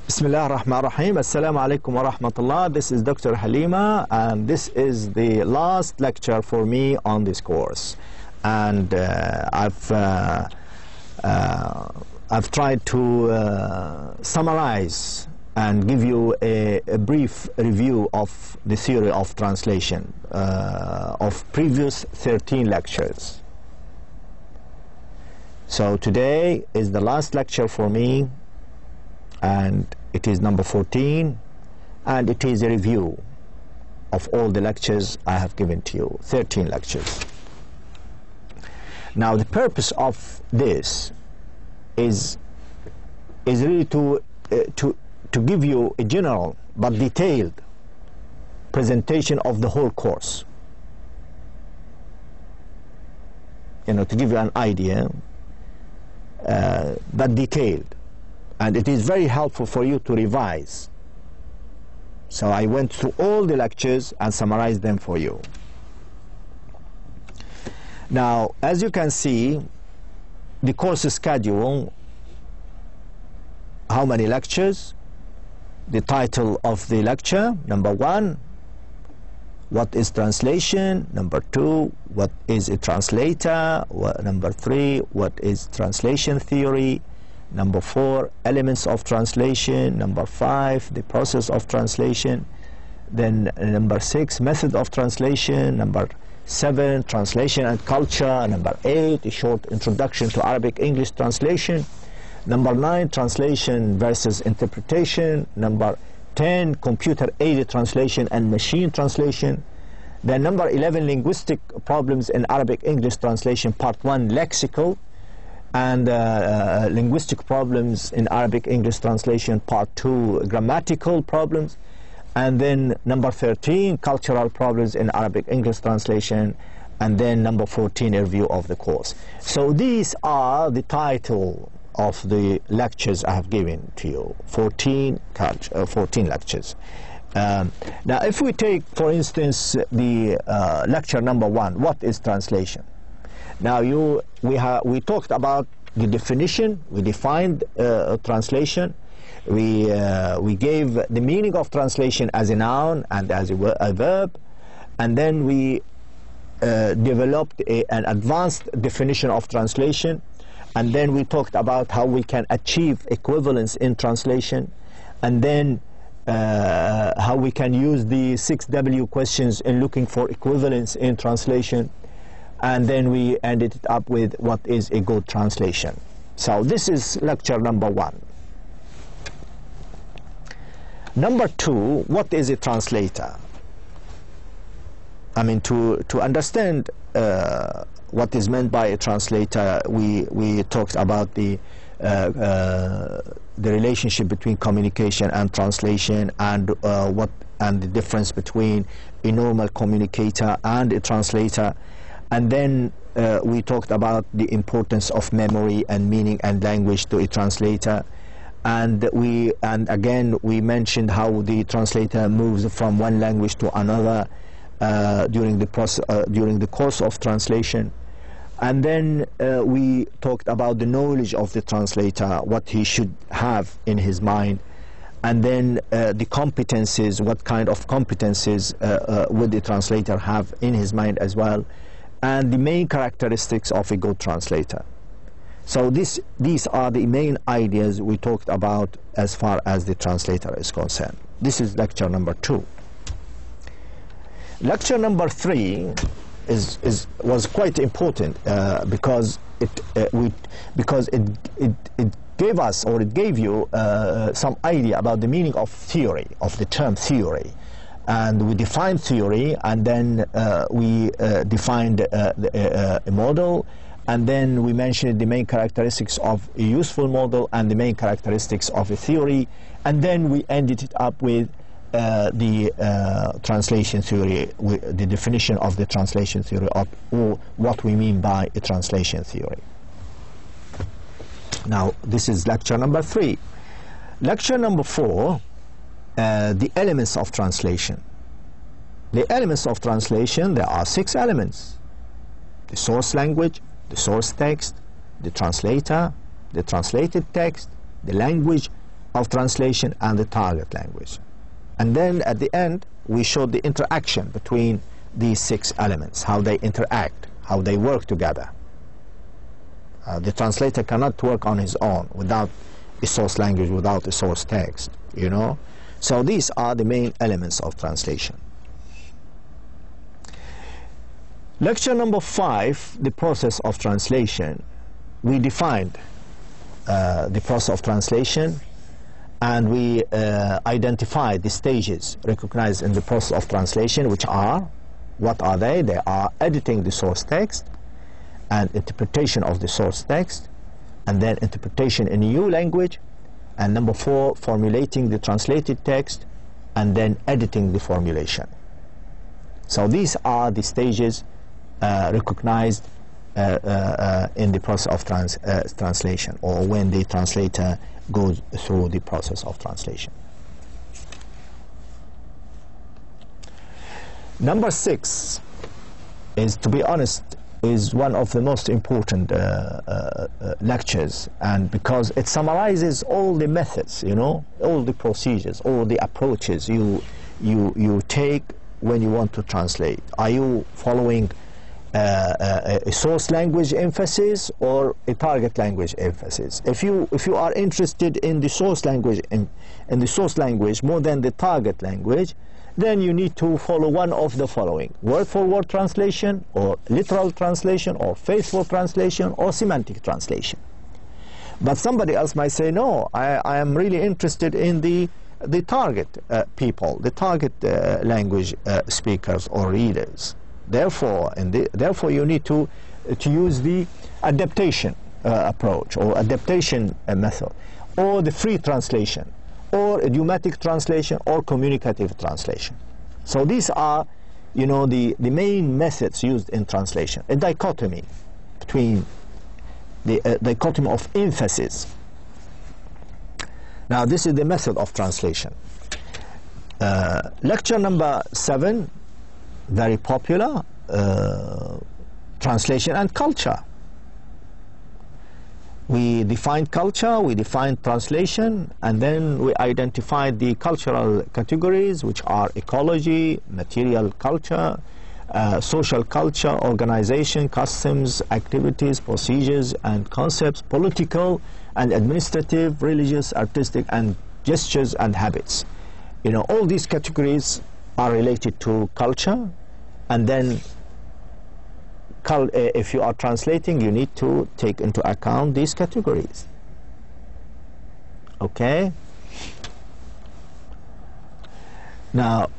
Bismillah ar-Rahman ar-Rahim. Assalamu alaikum wa rahmatullah. This is Dr. Halima, and this is the last lecture for me on this course. And I've tried to summarize and give you a brief review of the theory of translation of previous 13 lectures. So today is the last lecture for me, and it is number 14, and it is a review of all the lectures I have given to you, 13 lectures. Now the purpose of this is really to give you a general but detailed presentation of the whole course, to give you an idea, but detailed. And it is very helpful for you to revise. So I went through all the lectures and summarized them for you. Now, as you can see, the course schedule, how many lectures, the title of the lecture, number 1, what is translation, number 2, what is a translator, number 3, what is translation theory, number 4, elements of translation, number 5, the process of translation, then number 6, method of translation, number 7, translation and culture, number 8, a short introduction to Arabic English translation, number 9, translation versus interpretation, number 10, computer aided translation and machine translation, then number 11, linguistic problems in Arabic English translation, part 1, lexical, and linguistic problems in Arabic English translation, part 2, grammatical problems, and then number 13, cultural problems in Arabic English translation, and then number 14, a review of the course. So these are the title of the lectures I have given to you, 14 lectures. Now if we take, for instance, the lecture number 1, what is translation? Now we talked about the definition, we defined translation, we gave the meaning of translation as a noun and as a verb, and then we developed an advanced definition of translation, and then we talked about how we can achieve equivalence in translation, and then how we can use the 6W questions in looking for equivalence in translation. And then we ended it up with what is a good translation. So this is lecture number 1. Number 2, what is a translator? I mean, to understand what is meant by a translator, we talked about the relationship between communication and translation, and the difference between a normal communicator and a translator. And then we talked about the importance of memory and meaning and language to a translator, and again we mentioned how the translator moves from one language to another during the course of translation. And then we talked about the knowledge of the translator, what he should have in his mind, and then the competencies, what kind of competencies would the translator have in his mind as well, and the main characteristics of a good translator. So these are the main ideas we talked about as far as the translator is concerned. This is lecture number 2. Lecture number 3 was quite important because it gave us, or it gave you some idea about the meaning of theory, of the term theory. And we defined theory, and then we defined a model, and then we mentioned the main characteristics of a useful model and the main characteristics of a theory, and then we ended it up with the translation theory, the definition of the translation theory, or what we mean by a translation theory. Now this is lecture number 3. Lecture number 4, the elements of translation. The elements of translation, there are 6 elements: the source language, the source text, the translator, the translated text, the language of translation and the target language. And then at the end, we showed the interaction between these 6 elements, how they interact, how they work together. The translator cannot work on his own without a source language, without a source text, you know. So these are the main elements of translation. Lecture number 5, the process of translation. We defined the process of translation, and we identified the stages recognized in the process of translation, which are, what are they? They are editing the source text and interpretation of the source text, and then interpretation in a new language, and number 4, formulating the translated text, and then editing the formulation. So these are the stages recognized in the process of translation, or when the translator goes through the process of translation. Number 6 is, to be honest, is one of the most important lectures, and because it summarizes all the methods, you know, all the procedures, all the approaches you take when you want to translate. Are you following a source language emphasis or a target language emphasis? If you are interested in the source language in the source language more than the target language, then you need to follow one of the following: word-for-word translation, or literal translation, or faithful translation, or semantic translation. But somebody else might say, no, I am really interested in the target people, the target language speakers or readers. Therefore, you need to use the adaptation approach, or adaptation method, or the free translation, or idiomatic translation, or communicative translation. So these are, you know, the main methods used in translation. A dichotomy between the dichotomy of emphasis. Now this is the method of translation. Lecture number 7, very popular, translation and culture. We defined culture, we defined translation, and then we identified the cultural categories, which are ecology, material culture, social culture, organization, customs, activities, procedures, and concepts, political and administrative, religious, artistic, and gestures and habits. You know, all these categories are related to culture, and then if you are translating, you need to take into account these categories. Okay? Now,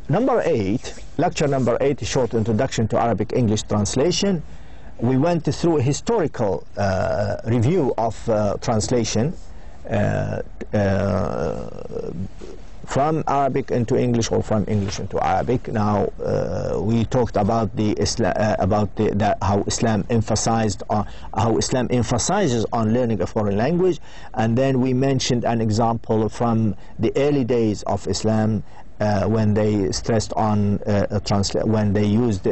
number 8, lecture number 8, short introduction to Arabic English translation. We went through a historical review of translation from Arabic into English, or from English into Arabic. Now we talked about how Islam emphasizes on learning a foreign language, and then we mentioned an example from the early days of Islam when they stressed on when they used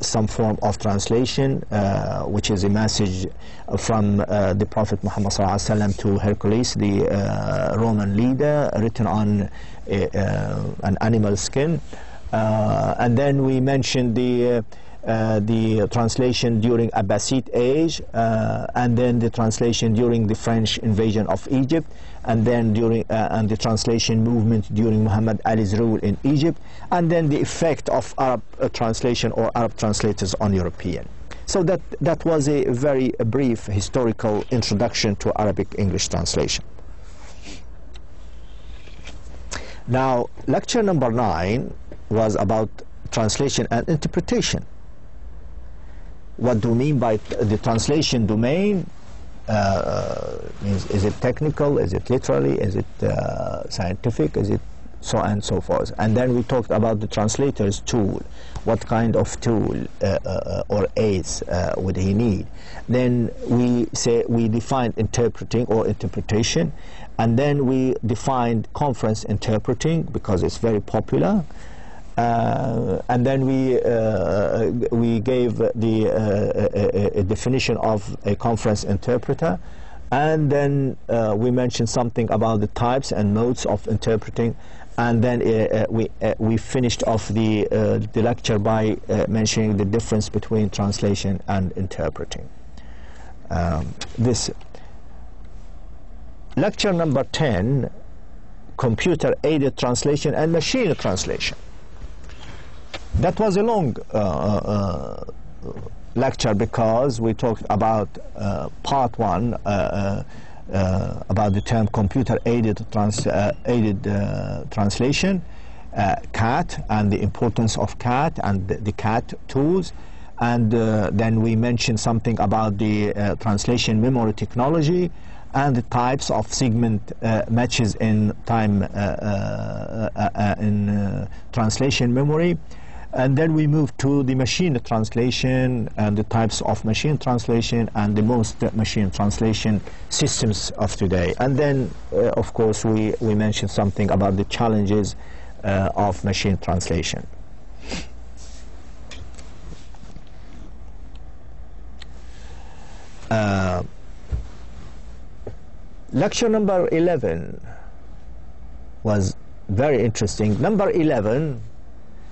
some form of translation, which is a message from the Prophet Muhammad ﷺ to Hercules, the Roman leader, written on an animal skin. And then we mentioned the translation during Abbasid age, and then the translation during the French invasion of Egypt, and then during and the translation movement during Muhammad Ali's rule in Egypt, and then the effect of Arab translation or Arab translators on European. So that was a very brief historical introduction to Arabic English translation. Now, lecture number 9 was about translation and interpretation. What do we mean by the translation domain? Is it technical? Is it literally? Is it scientific? Is it so on and so forth? And then we talked about the translator's tool. What kind of tool or aids would he need? Then we defined interpreting or interpretation, and then we defined conference interpreting because it's very popular. And then we gave a definition of a conference interpreter, and then we mentioned something about the types and modes of interpreting, and then we finished off the lecture by mentioning the difference between translation and interpreting. This lecture number 10, computer-aided translation and machine translation. That was a long lecture because we talked about part 1 about the term computer-aided translation, CAT, and the importance of CAT and the CAT tools, and then we mentioned something about the translation memory technology and the types of segment matches in translation memory. And then we moved to the machine translation and the types of machine translation and the most machine translation systems of today. And then, of course, we mentioned something about the challenges of machine translation. Lecture number 11 was very interesting. Number 11,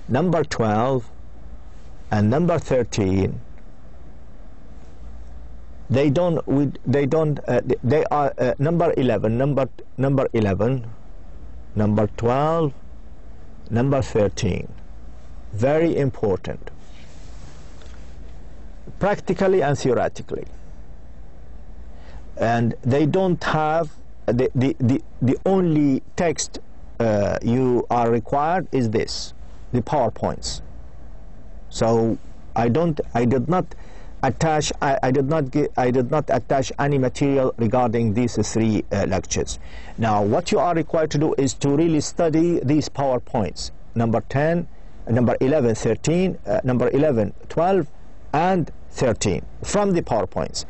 number 12, and number 13, they are number 11, number 11, number 12, number 13. Very important, practically and theoretically. And they don't have the only text you are required is this, the PowerPoints. So I did not attach any material regarding these 3 lectures. Now what you are required to do is to really study these PowerPoints, number 10, number 11, 13, number 11, 12, and 13 from the PowerPoints.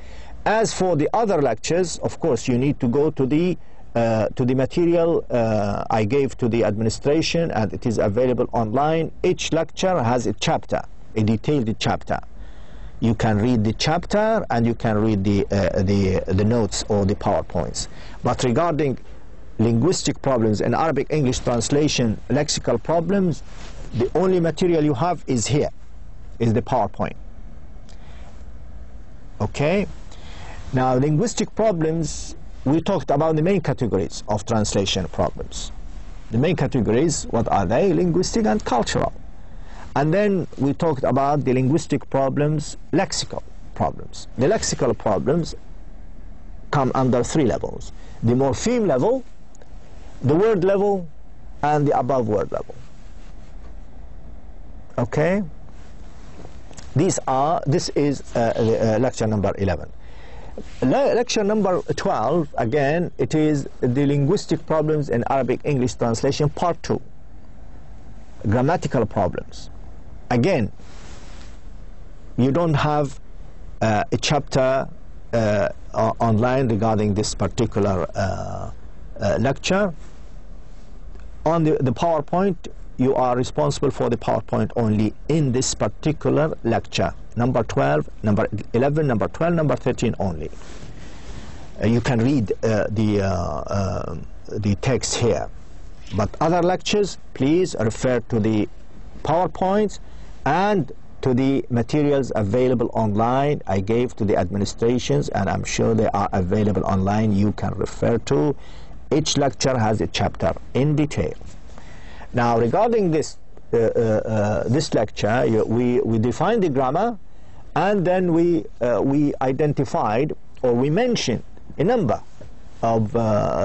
As for the other lectures, of course, you need to go to the material I gave to the administration, and it is available online. Each lecture has a chapter, a detailed chapter. You can read the chapter and you can read the notes or the PowerPoints. But regarding linguistic problems and Arabic English translation, lexical problems, the only material you have is here, is the PowerPoint. Okay? Now, linguistic problems, we talked about the main categories of translation problems. The main categories, what are they? Linguistic and cultural. And then we talked about the linguistic problems, lexical problems. The lexical problems come under 3 levels: the morpheme level, the word level, and the above word level. Okay? This is lecture number 11. Lecture number 12, again, it is the linguistic problems in Arabic English translation, part 2. Grammatical problems. Again, you don't have a chapter online regarding this particular lecture. On the PowerPoint, you are responsible for the PowerPoint only in this particular lecture. Number 12, number 11, number 12, number 13 only. You can read the text here. But other lectures, please refer to the PowerPoints and to the materials available online I gave to the administrations, and I'm sure they are available online. You can refer to. Each lecture has a chapter in detail. Now, regarding this lecture, we defined the grammar, and then we identified, or we mentioned, a number of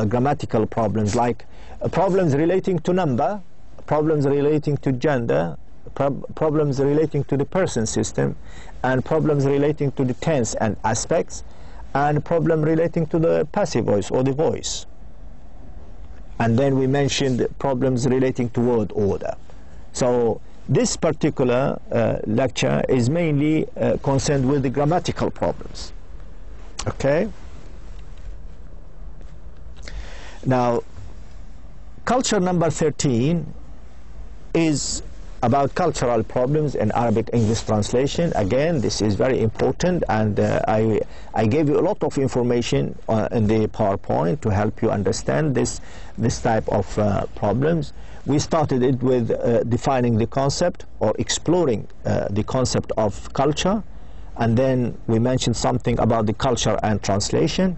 grammatical problems, like problems relating to number, problems relating to gender, problems relating to the person system, and problems relating to the tense and aspects, and problem relating to the passive voice or the voice. And then we mentioned problems relating to word order. So this particular lecture is mainly concerned with the grammatical problems. Okay? Now, culture number 13 is about cultural problems in Arabic-English translation. Again, this is very important, and I gave you a lot of information in the PowerPoint to help you understand this type of problems. We started it with defining the concept or exploring the concept of culture, and then we mentioned something about the culture and translation,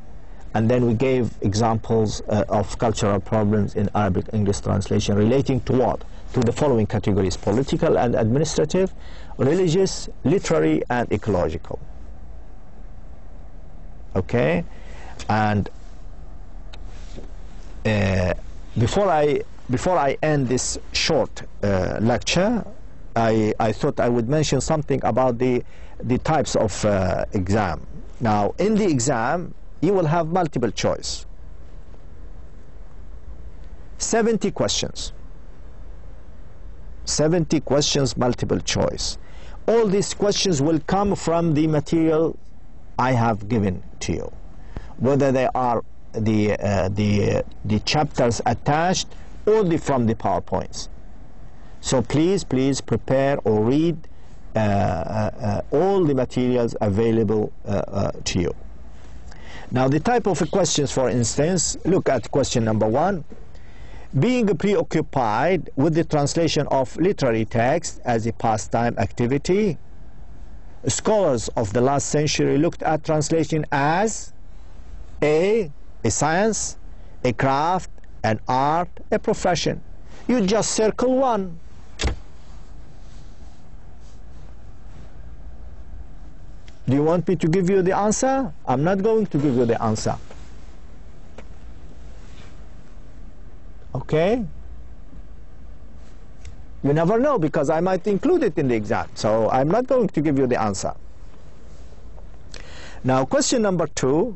and then we gave examples of cultural problems in Arabic-English translation relating to what? To the following categories: political and administrative, religious, literary, and ecological. Okay? And before I end this short lecture, I thought I would mention something about the types of exam. Now, in the exam, you will have multiple choice. 70 questions. 70 questions, multiple choice. All these questions will come from the material I have given to you, whether they are the chapters attached or from the PowerPoints. So please prepare or read all the materials available to you. Now, the type of questions, for instance, look at question number 1. Being preoccupied with the translation of literary text as a pastime activity, scholars of the last century looked at translation as a science, a craft, an art, a profession. You just circle one. Do you want me to give you the answer? I'm not going to give you the answer. Okay? You never know, because I might include it in the exam. So I'm not going to give you the answer. Now, question number 2.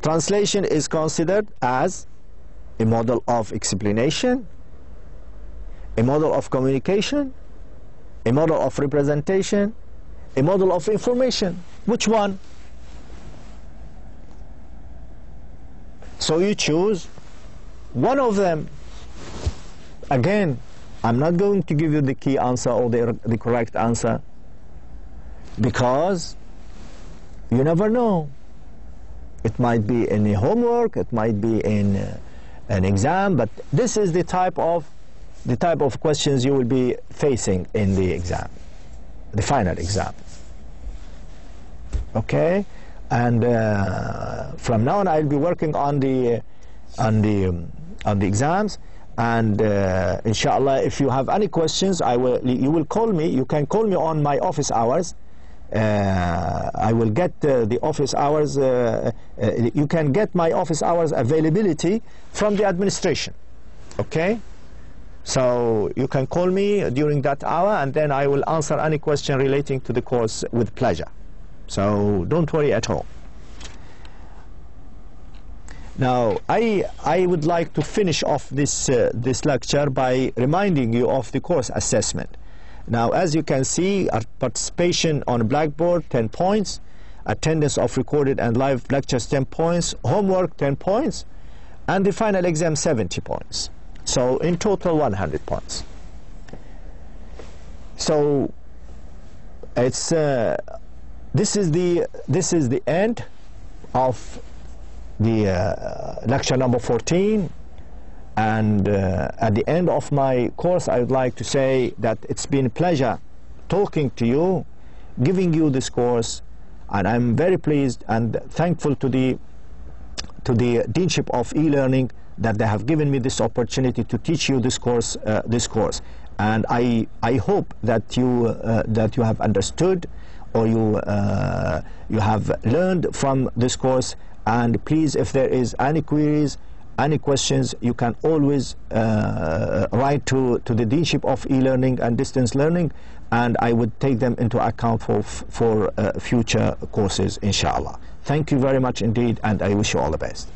Translation is considered as a model of explanation, a model of communication, a model of representation, a model of information. Which one? So you choose one of them. Again, I'm not going to give you the key answer or the correct answer, because you never know. It might be in a homework, it might be in an exam, but this is the type of questions you will be facing in the exam, the final exam. Okay, and from now on I'll be working on the exams, and inshallah, if you have any questions, you will call me. You can call me on my office hours. I will get the office hours. You can get my office hours availability from the administration. Okay, so you can call me during that hour, and then I will answer any question relating to the course with pleasure. So don't worry at all. Now, I would like to finish off this lecture by reminding you of the course assessment. Now, as you can see, our participation on Blackboard, 10 points, attendance of recorded and live lectures, 10 points, homework, 10 points, and the final exam, 70 points. So in total, 100 points. So it's this is the end of the lecture number 14, and at the end of my course I would like to say that it's been a pleasure talking to you, giving you this course, and I'm very pleased and thankful to the Deanship of E-Learning that they have given me this opportunity to teach you this course, and I hope that you have understood, or you have learned from this course. And please, if there is any queries, any questions, you can always write to the Deanship of E-Learning and Distance Learning, and I would take them into account for future courses, inshallah. Thank you very much indeed, and I wish you all the best.